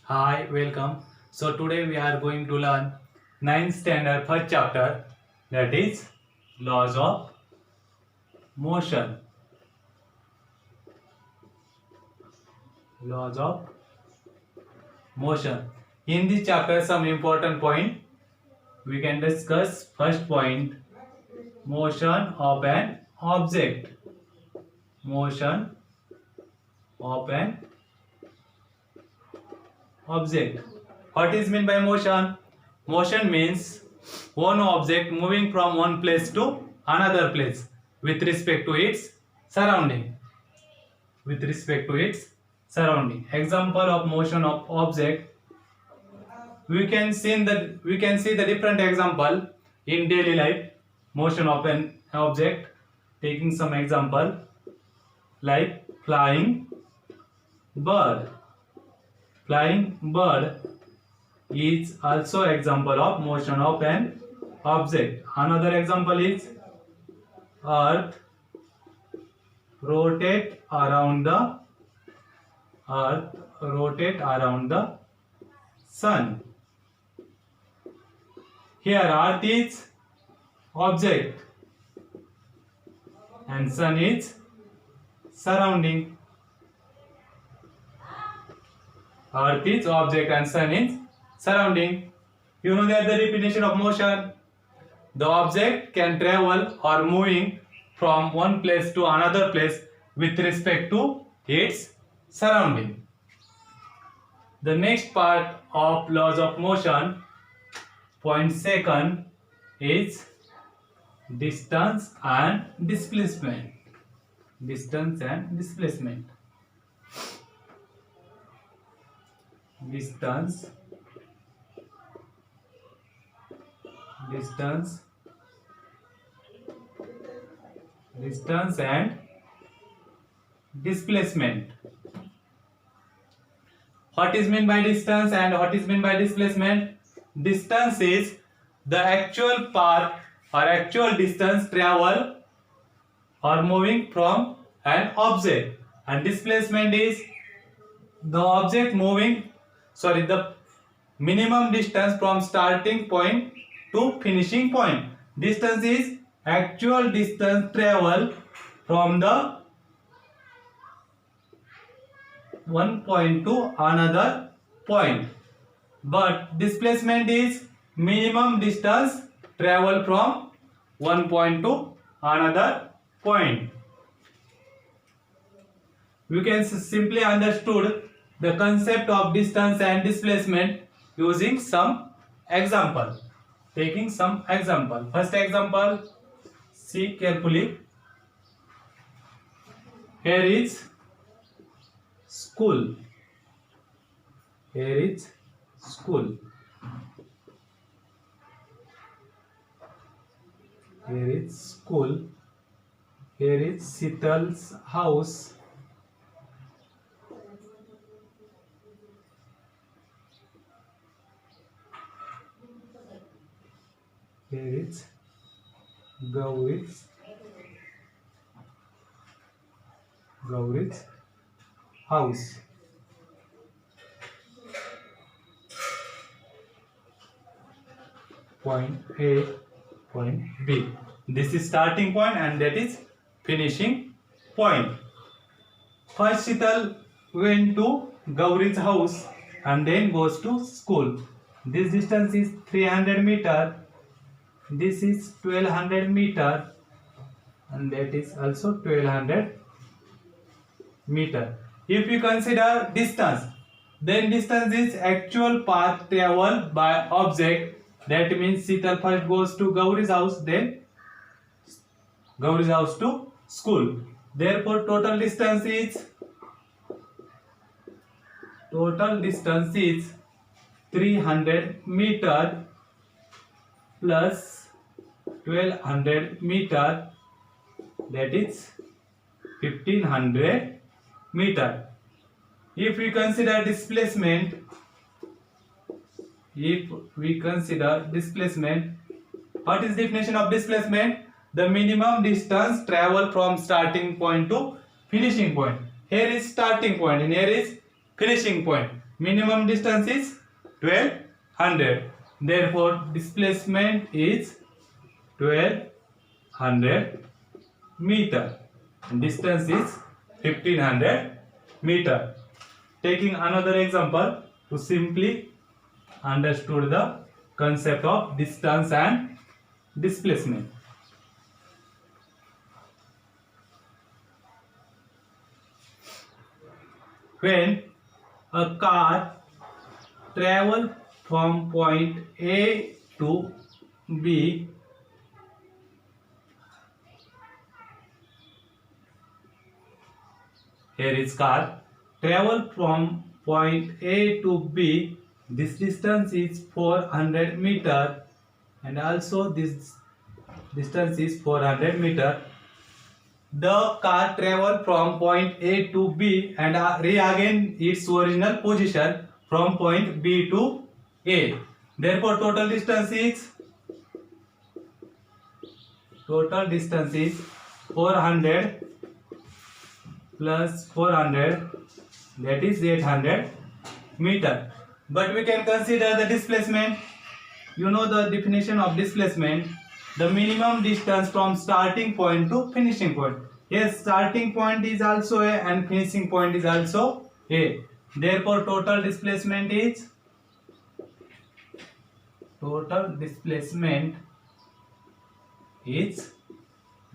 Hi, welcome. So today we are going to learn ninth standard first chapter, that is laws of motion. Laws of motion. In this chapter some important point we can discuss. First point, motion of an object. Motion of an object. What is meant by motion? Motion means one object moving from one place to another place with respect to its surrounding. With respect to its surrounding. Example of motion of object. We can see the different example in daily life. Motion of an object. Taking some example like flying bird. Flying bird is also example of motion of an object. Another example is earth rotate around the sun. Here earth is object and sun is surrounding. Earth is object and sun is surrounding. You know that the definition of motion. The object can travel or moving from one place to another place with respect to its surrounding. The next part of laws of motion, point second, is distance and displacement. Distance and displacement. Distance and displacement. What is meant by distance and what is meant by displacement? Distance is the actual path or actual distance travel or moving from an object, and displacement is the minimum distance from starting point to finishing point. Distance is actual distance travel from the one point to another point, but displacement is minimum distance travel from one point to another point. We can simply understood the concept of distance and displacement using some example. Taking some example. First example, see carefully. Here is school. Here is school. Here is school. Here is Sital's house. Here is Gauri's house. Point A, point B. This is starting point and that is finishing point. First Sital went to Gauri's house and then goes to school. This distance is 300 meter. This is 1200 meter and that is also 1200 meter. If you consider distance, then distance is actual path traveled by object. That means Sital first goes to Gauri's house, then Gauri's house to school. Therefore total distance is 300 meter plus 1200 meter, that is 1500 meter. If we consider displacement, what is definition of displacement? The minimum distance travel from starting point to finishing point. Here is starting point and here is finishing point. Minimum distance is 1200. Therefore, displacement is 1200 meter. Distance is 1500 meter. Taking another example to simply understood the concept of distance and displacement. When a car travels from point A to B, here is car travel from point A to B. This distance is 400 meter, and also this distance is 400 meter. The car travel from point A to B and regain its original position from point B to A. Therefore, total distance is 400 plus 400, that is 800 meter. But we can consider the displacement. You know the definition of displacement, the minimum distance from starting point to finishing point. Yes, starting point is also A and finishing point is also A. Therefore, total displacement is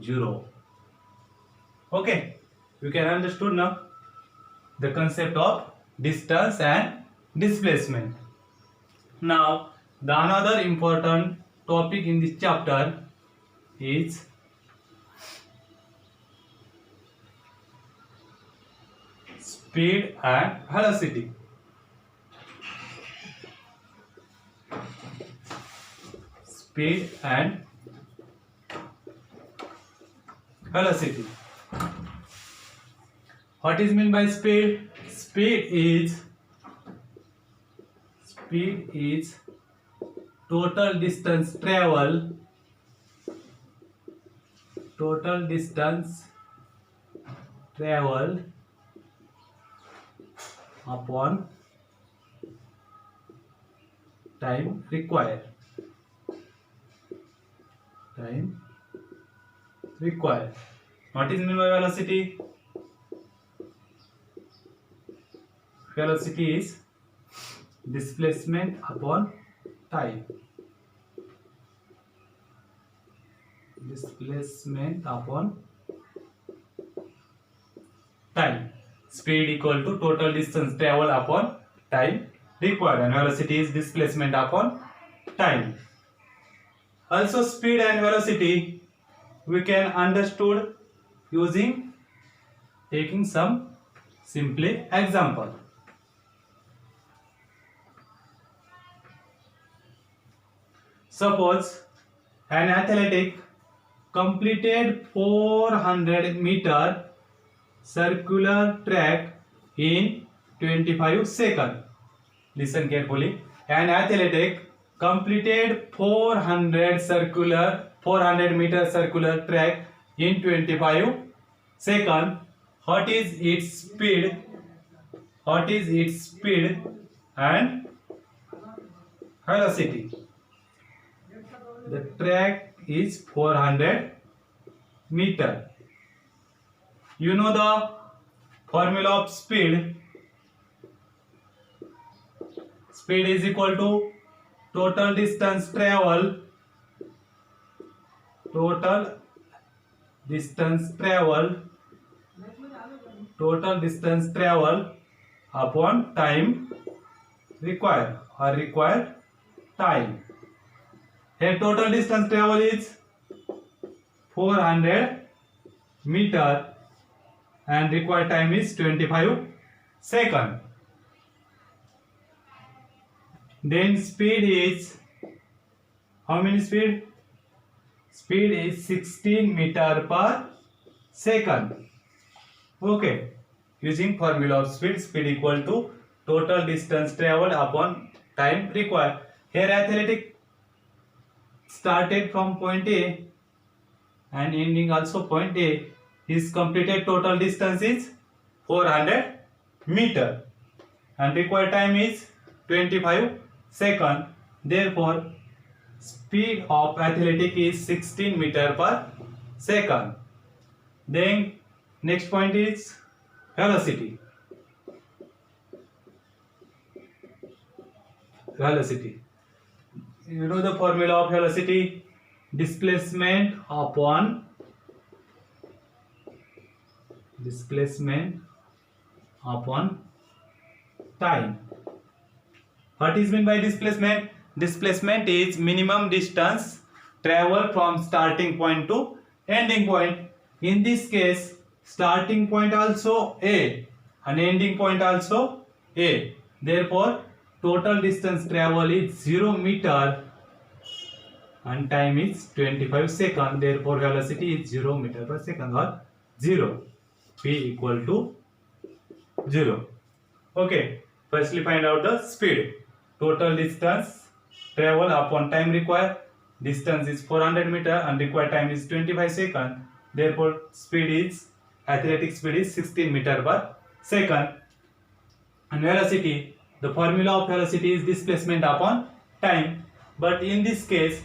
0. Okay, you can understood now the concept of distance and displacement. Now, the another important topic in this chapter is speed and velocity. Speed and velocity. What is meant by speed? Speed is total distance travel upon time required. What is meant by velocity? Velocity is displacement upon time. Speed equal to total distance travel upon time required, and velocity is displacement upon time. Also, speed and velocity we can understood using taking some simple example. Suppose an athlete completed 400 meter circular track in 25 seconds. Listen carefully. An athlete completed 400 meter circular track in 25 seconds. What is its speed? And velocity? The track is 400 meter. You know the formula of speed. Speed is equal to total distance travel upon time required or required time. Here total distance travel is 400 meter and required time is 25 seconds. Then speed is how many speed? Speed is 16 meter per second. Okay. Using formula of speed equal to total distance traveled upon time required. Here athletic started from point A and ending also point A. His completed total distance is 400 meter. and required time is 25 seconds. Therefore, speed of athletic is 16 meter per second. Then next point is velocity. Velocity. You know the formula of velocity: displacement upon time. What is meant by displacement? Displacement is minimum distance traveled from starting point to ending point. In this case, starting point also A and ending point also A. Therefore, total distance travel is 0 meter and time is 25 seconds. Therefore, velocity is 0 meter per second or 0. P equal to 0. Okay. Firstly, find out the speed. Total distance travel upon time required. Distance is 400 meter and required time is 25 seconds. Therefore, athletic speed is 16 meter per second. And velocity, the formula of velocity is displacement upon time. But in this case,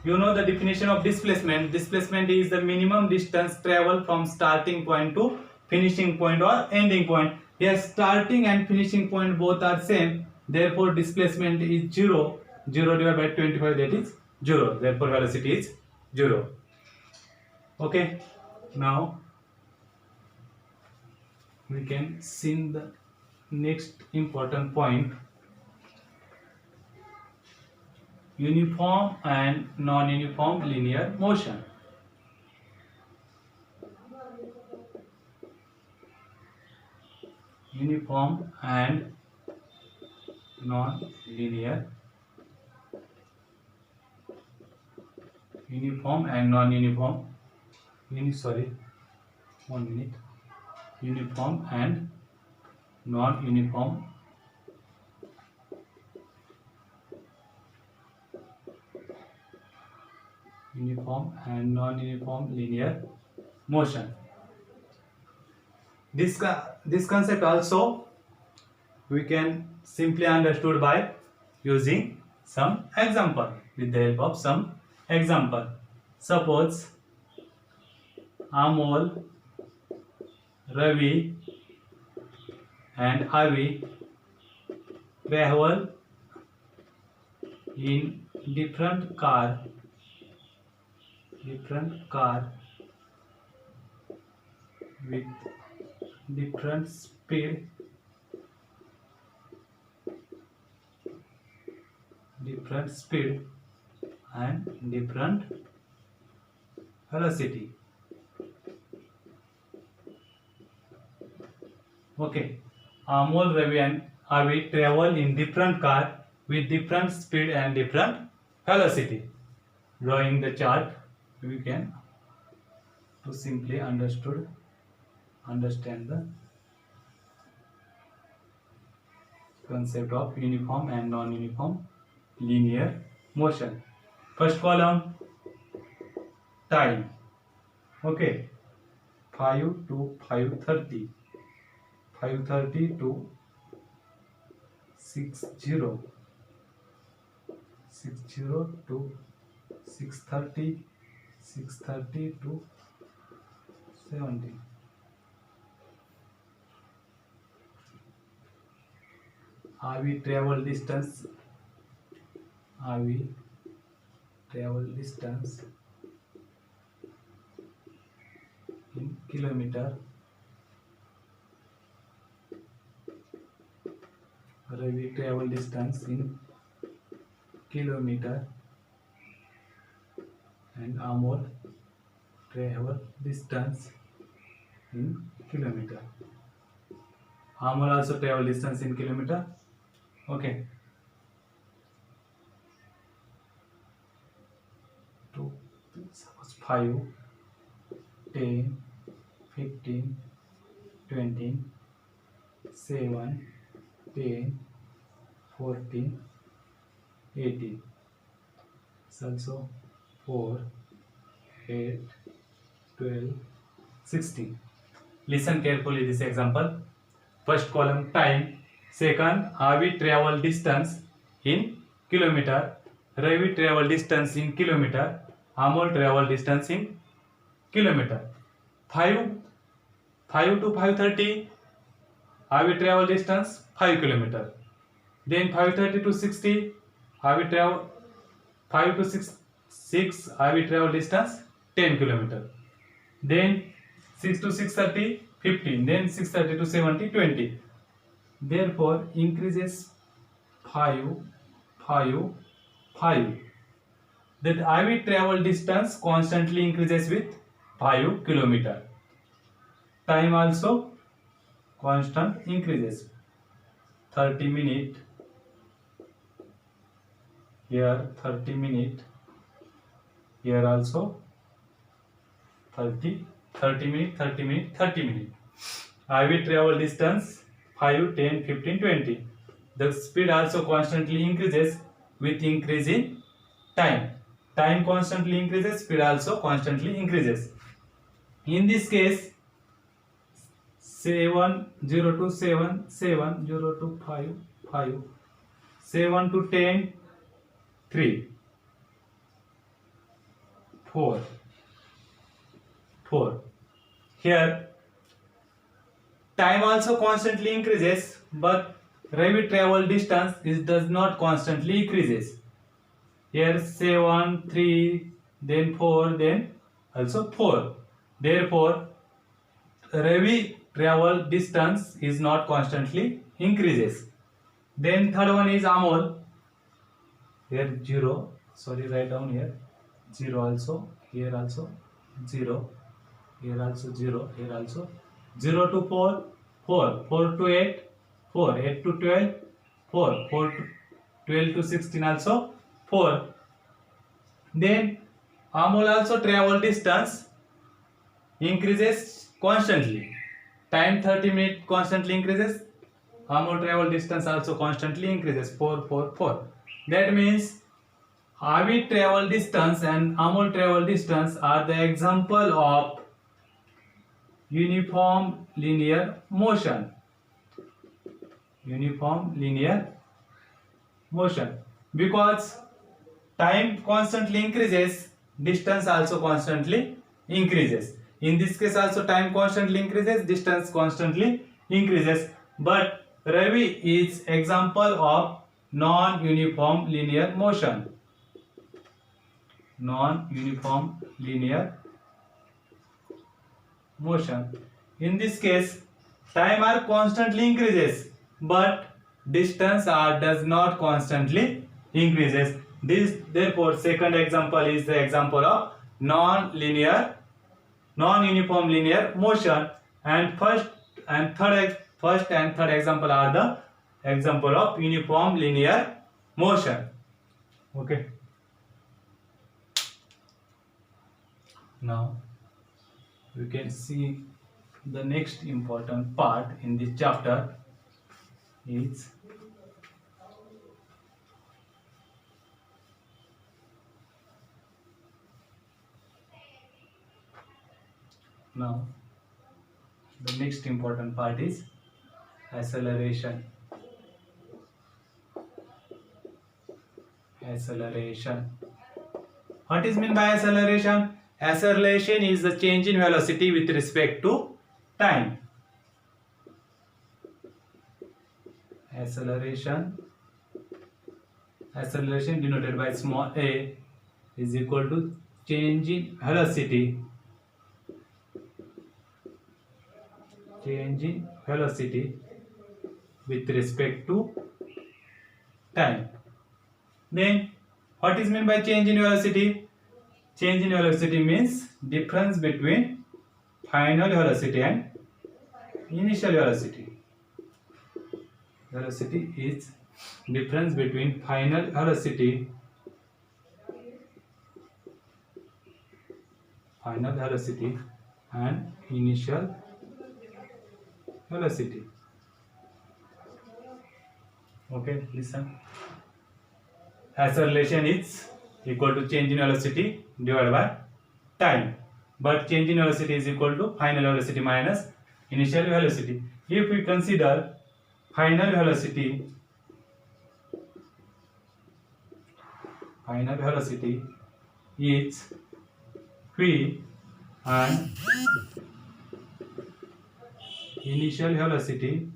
you know the definition of displacement. Displacement is the minimum distance traveled from starting point to finishing point or ending point. Here, starting and finishing point both are same. Therefore, displacement is 0. 0 divided by 25, that is 0. Therefore, velocity is 0. Okay. Now, we can see the next important point: uniform and non-uniform linear motion. Uniform and non-linear. Uniform and non-uniform. Uniform and non-uniform linear motion. This concept also we can simply understood by using some example. With the help of some example, suppose Amol, Ravi and Avi travel in different car with different speed and different velocity. Okay, Amol, Ravi and Avi travel in different car with different speed and different velocity. Drawing the chart, we can to simply understand the concept of uniform and non-uniform linear motion. First column, time. Okay, 5 to 5:30, 5:30 to 60, 60 to 6:30, 6:30 to 70. Avi travel distance in kilometer. Ravi travel distance in kilometer and Amol travel distance in kilometer. Amol also travel distance in kilometer. Okay. To suppose 5, 10, 15, 20, 7, 10, 14, 18. It's also 4, 8, 12, 16. Listen carefully this example. First column, time. Second, Avi travel distance in kilometer, Ravi travel distance in kilometer, Amol travel distance in kilometer. 5 to 5:30, Avi travel distance 5 kilometer. Then 5:30 to 60, Avi travel 5 to 6 Avi travel distance 10 kilometer. Then 6 to 6:30 15. Then 6:30 to 70 20. Therefore, increases 5, 5, 5. That IV travel distance constantly increases with 5 kilometer. Time also constant increases. 30 minute. Here 30 minute. Here also 30 minute, 30 minute, 30 minute. IV travel distance 5, 10, 15, 20. The speed also constantly increases with increase in time. Time constantly increases, speed also constantly increases. In this case, 7, 0 to 7, 7, 0 to 5, 5, 7 to 10, 3, 4, 4. Here, time also constantly increases, but Ravi travel distance does not constantly increases. Here 7, 3, then 4, then also 4. Therefore, Ravi travel distance is not constantly increases. Then third one is Amol. Here 0. Sorry, write down here 0 also. Here also 0. Here also 0. Here also 0 to 4, 4, 4 to 8, 4, 8 to 12, 4, 4 to 12 to 16 also 4. Then Amol also travel distance increases constantly. Time 30 minutes constantly increases. Amol travel distance also constantly increases. 4, 4, 4. That means Avi travel distance and Amol travel distance are the example of uniform linear motion. Uniform linear motion. Because time constantly increases, distance also constantly increases. In this case also time constantly increases, distance constantly increases. But Ravi is example of non-uniform linear motion. Non-uniform linear motion. In this case, time are constantly increases, but distance does not constantly increases. This therefore second example is the example of non-uniform linear motion, and first and third example are the example of uniform linear motion. Okay. Now we can see the next important part in this chapter is now the next important part is acceleration. Acceleration. What is meant by acceleration? Acceleration is the change in velocity with respect to time. Acceleration denoted by small a is equal to change in velocity. Change in velocity with respect to time. Then what is meant by change in velocity? Change in velocity means difference between final velocity and initial velocity. Velocity is difference between final velocity and initial velocity. Okay, listen. Acceleration is equal to change in velocity divided by time, but change in velocity is equal to final velocity minus initial velocity. If we consider final velocity is v and initial velocity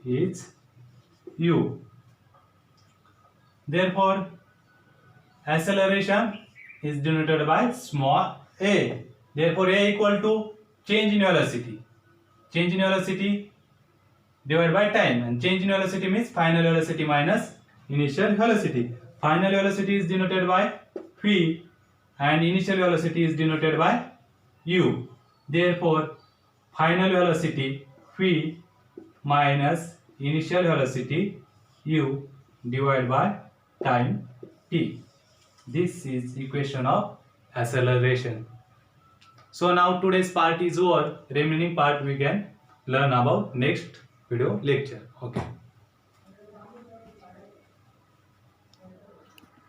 is u. Therefore, acceleration is denoted by small a. Therefore, a equal to change in velocity. Change in velocity divided by time, and change in velocity means final velocity minus initial velocity. Final velocity is denoted by v and initial velocity is denoted by u. Therefore, final velocity v minus initial velocity u divided by time t. This is equation of acceleration. So now today's part is over. Remaining part we can learn about next video lecture. Okay.